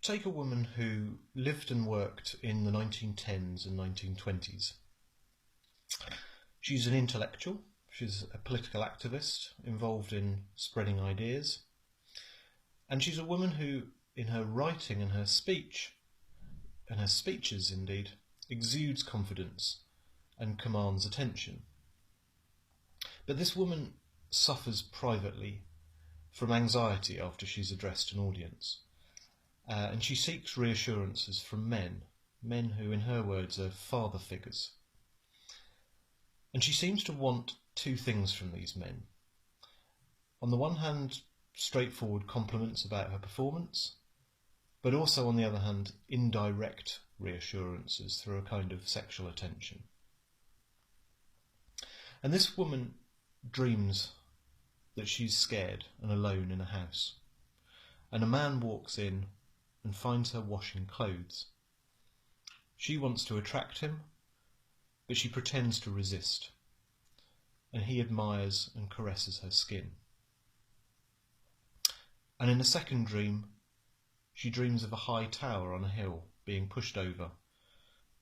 take a woman who lived and worked in the 1910s and 1920s. She's an intellectual, she's a political activist involved in spreading ideas, and she's a woman who, in her writing and her speech, and her speeches indeed, exudes confidence and commands attention. But this woman suffers privately from anxiety after she's addressed an audience, and she seeks reassurances from men who, in her words, are father figures. And she seems to want two things from these men. On the one hand, straightforward compliments about her performance, but also, on the other hand, indirect reassurances through a kind of sexual attention. And this woman dreams that she's scared and alone in a house, and a man walks in and finds her washing clothes. She wants to attract him, but she pretends to resist, and he admires and caresses her skin. And in a second dream, she dreams of a high tower on a hill being pushed over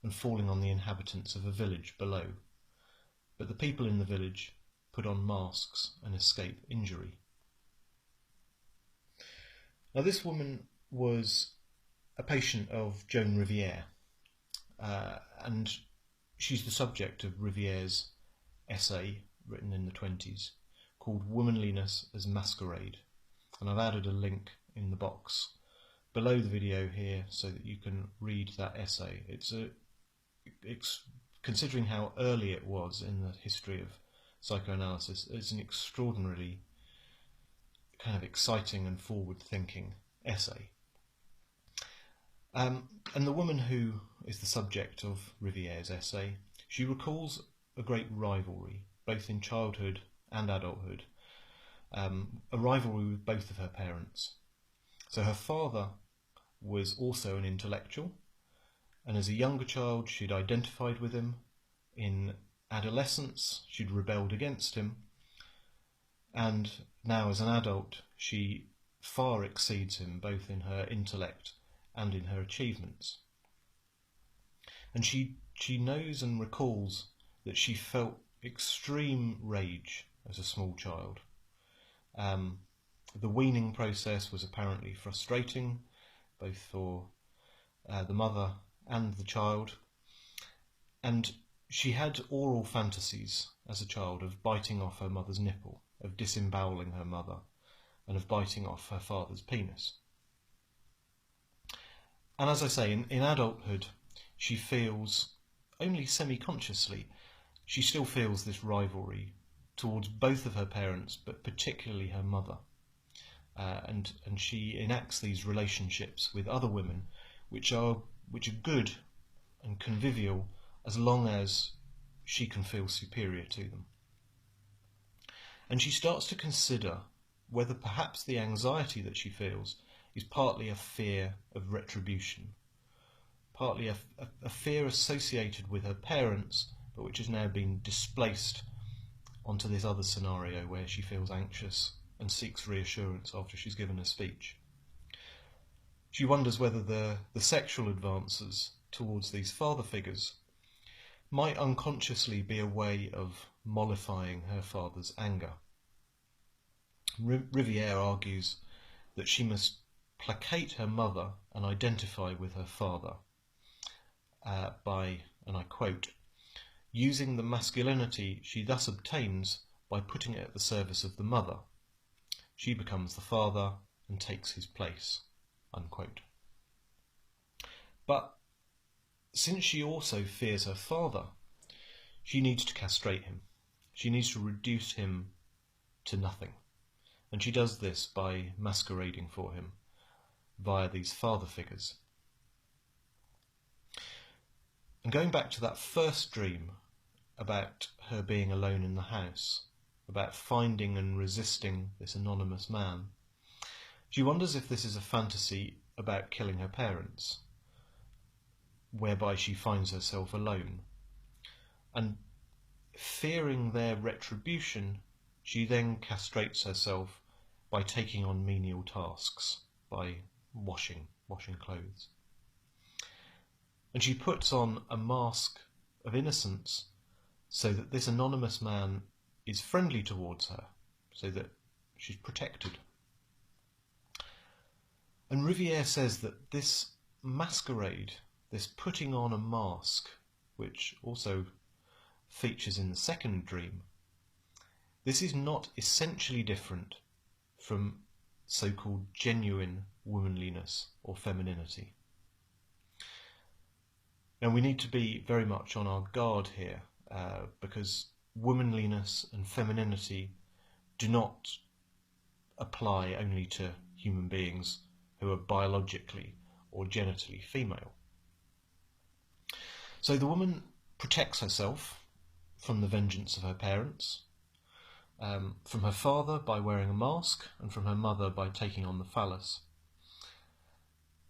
and falling on the inhabitants of a village below, but the people in the village put on masks and escape injury. Now, this woman was a patient of Joan Riviera, and she's the subject of Riviera's essay written in the 1920s called Womanliness as Masquerade, and I've added a link in the box below the video here so that you can read that essay. It's considering how early it was in the history of psychoanalysis, it's an extraordinarily kind of exciting and forward-thinking essay. And the woman who is the subject of Riviera's essay, she recalls a great rivalry, both in childhood and adulthood, a rivalry with both of her parents. So her father was also an intellectual, and as a younger child she'd identified with him. In adolescence she'd rebelled against him, and now as an adult she far exceeds him both in her intellect and in her achievements. And she knows and recalls that she felt extreme rage as a small child. The weaning process was apparently frustrating, both for the mother and the child, and she had oral fantasies as a child of biting off her mother's nipple, of disemboweling her mother, and of biting off her father's penis. And as I say, in adulthood, she feels, only semi-consciously, she still feels this rivalry towards both of her parents, but particularly her mother. And she enacts these relationships with other women, which are good and convivial as long as she can feel superior to them. And she starts to consider whether perhaps the anxiety that she feels is partly a fear of retribution, partly a fear associated with her parents, but which has now been displaced onto this other scenario where she feels anxious and seeks reassurance after she's given a speech. She wonders whether the sexual advances towards these father figures might unconsciously be a way of mollifying her father's anger. Riviere argues that she must placate her mother and identify with her father by, and I quote, using the masculinity she thus obtains by putting it at the service of the mother. She becomes the father and takes his place, unquote. But since she also fears her father, she needs to castrate him. She needs to reduce him to nothing. And she does this by masquerading for him via these father figures. And going back to that first dream about her being alone in the house, about finding and resisting this anonymous man, she wonders if this is a fantasy about killing her parents, whereby she finds herself alone. And fearing their retribution, she then castrates herself by taking on menial tasks, by washing washing clothes. And she puts on a mask of innocence so that this anonymous man is friendly towards her, so that she's protected. And Riviere says that this masquerade, this putting on a mask, which also features in the second dream, this is not essentially different from so-called genuine womanliness or femininity. Now we need to be very much on our guard here, because womanliness and femininity do not apply only to human beings who are biologically or genitally female. So the woman protects herself from the vengeance of her parents, from her father by wearing a mask, and from her mother by taking on the phallus.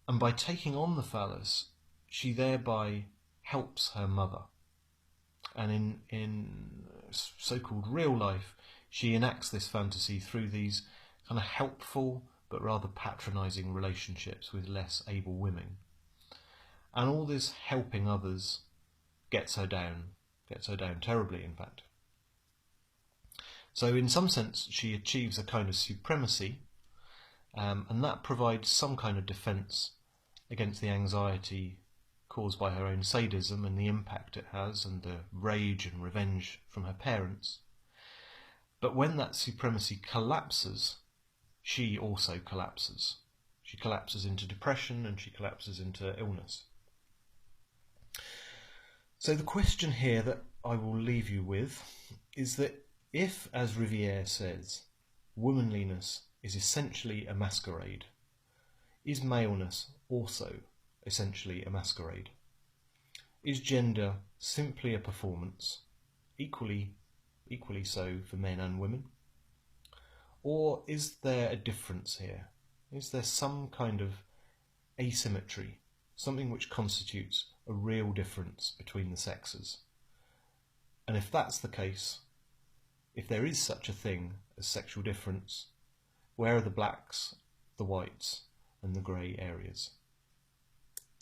And by taking on the phallus, she thereby helps her mother. And in so-called real life, she enacts this fantasy through these kind of helpful but rather patronising relationships with less able women. And all this helping others gets her down terribly, in fact. So in some sense, she achieves a kind of supremacy, and that provides some kind of defence against the anxiety caused by her own sadism and the impact it has, and the rage and revenge from her parents. But when that supremacy collapses, she also collapses. She collapses into depression, and she collapses into illness. So the question here that I will leave you with is that if, as Riviere says, womanliness is essentially a masquerade, is maleness also essentially a masquerade? Is gender simply a performance, equally so for men and women? Or is there a difference here? Is there some kind of asymmetry, something which constitutes a real difference between the sexes? And if that's the case, if there is such a thing as sexual difference, where are the blacks, the whites, and the grey areas?